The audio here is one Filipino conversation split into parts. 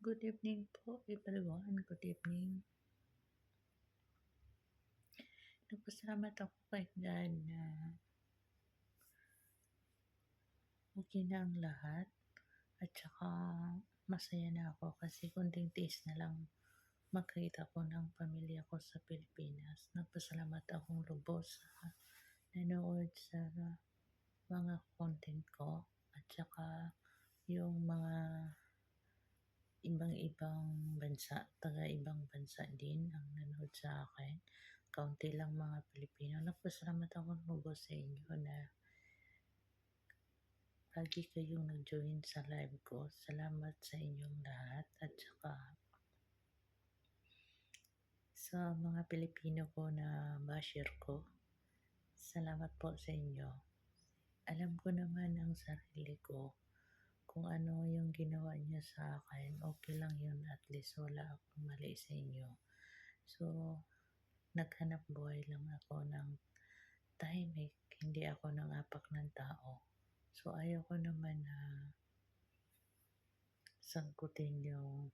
Good evening po everyone, good evening. Nagpasalamat ako kay God na okey na ang lahat at saka masaya na ako kasi konting tiis na lang makita ko ng pamilya ko sa Pilipinas. Nagpasalamat akong lubos sa nanood sa mga content ko at saka yung mga ibang-ibang bansa, taga-ibang bansa din ang nanood sa akin. Kaunti lang mga Pilipino. Nagpasalamat akong lubos sa inyo na lagi kayong nag-join sa live ko. Salamat sa inyong lahat at saka sa mga Pilipino ko na basher ko. Salamat po sa inyo. Alam ko naman ang sarili ko kung ano yung ginawa niyo sa akin. Okay lang yun, at least wala akong mali sa inyo. So, naghanap buhay lang ako ng tahimik, hindi ako nangapak ng tao. So, ayaw ko naman na sangkutin yung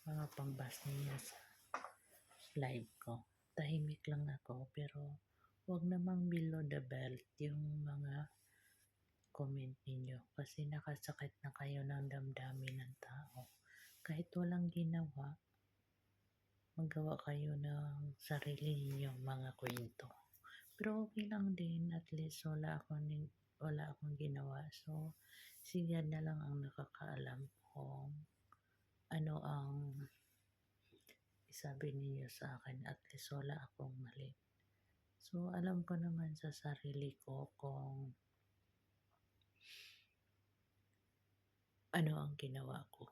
mga pangbas ninyo sa live ko. Tahimik lang ako, pero wag namang below the belt yung mga comment ninyo kasi nakasakit na kayo ng damdamin ng tao. Kahit walang ginawa, magawa kayo ng sarili ninyong mga kwento. Pero okay lang din, at least wala akong ginawa. So, si God na lang ang nakakaalam kung ano ang isabi ninyo sa akin, at least wala akong mali. So, alam ko naman sa sarili ko kung ano ang ginawa ko.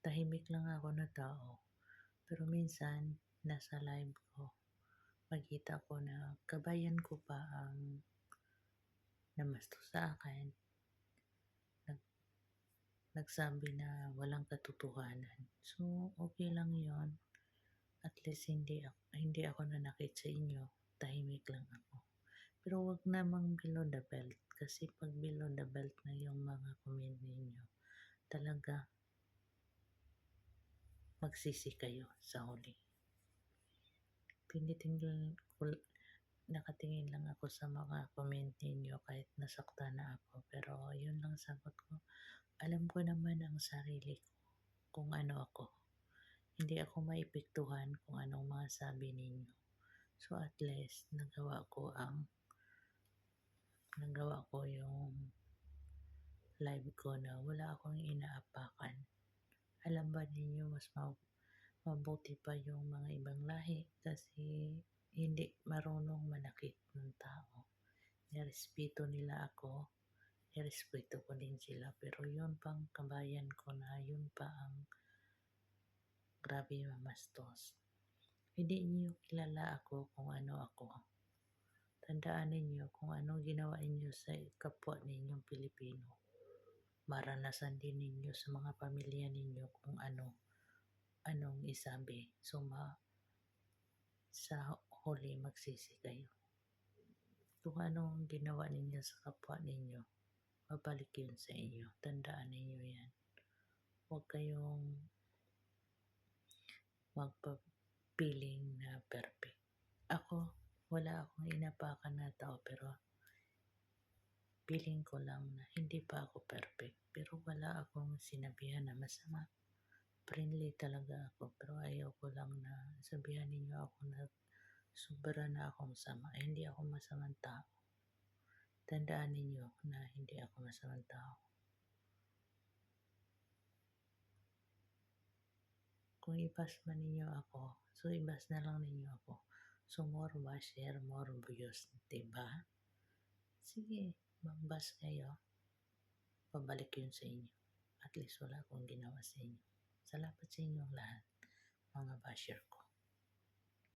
Tahimik lang ako na tao. Pero minsan, nasa live ko, makita ko na kabayan ko pa ang namasto sa akin. Nagsabi na walang katotohanan. So, okay lang yon. At least hindi ako nanakit sa inyo. Tahimik lang ako. Pero wag namang below the belt. Kasi pag below the belt na yung mga comment ninyo, talaga magsisi kayo sa huli. Nakatingin lang ako sa mga comment ninyo kahit nasaktan na ako. Pero yun lang sagot ko. Alam ko naman ang sarili ko kung ano ako. Hindi ako maepektuhan kung anong mga sabi ninyo. So at least nagawa ko yung live ko na wala akong inaapakan. Alam ba ninyo mas mabuti pa yung mga ibang lahi kasi hindi marunong manakit ng tao. Nirespeto nila ako, nirespeto ko din sila, pero yun pang kabayan ko na yun pa ang grabe mamastos. Hindi niyo kilala ako kung ano ako. Tandaan ninyo kung anong ginawa ninyo sa kapwa ninyong Pilipino. Maranasan din ninyo sa mga pamilya ninyo kung anong isabi. So, sa huli magsisi kayo. Kung anong ginawa ninyo sa kapwa ninyo, babalik yun sa inyo. Tandaan ninyo yan. Huwag kayong magpapiling na perfect. Ako, wala akong inapakan na tao, pero feeling ko lang na hindi pa ako perfect. Pero wala akong sinabihan na masama. Friendly talaga ako, pero ayaw ko lang na sabihan ninyo ako na sobra na akong sama. Hindi ako masamang tao. Tandaan ninyo na hindi ako masamang tao. Kung ibas man ninyo ako, so ibas na lang ninyo ako. So more basher, more views, diba? Sige, magbas kayo. Pabalik yun sa inyo. At least wala akong ginawa sa inyo. Salamat sa inyong lahat, mga basher ko.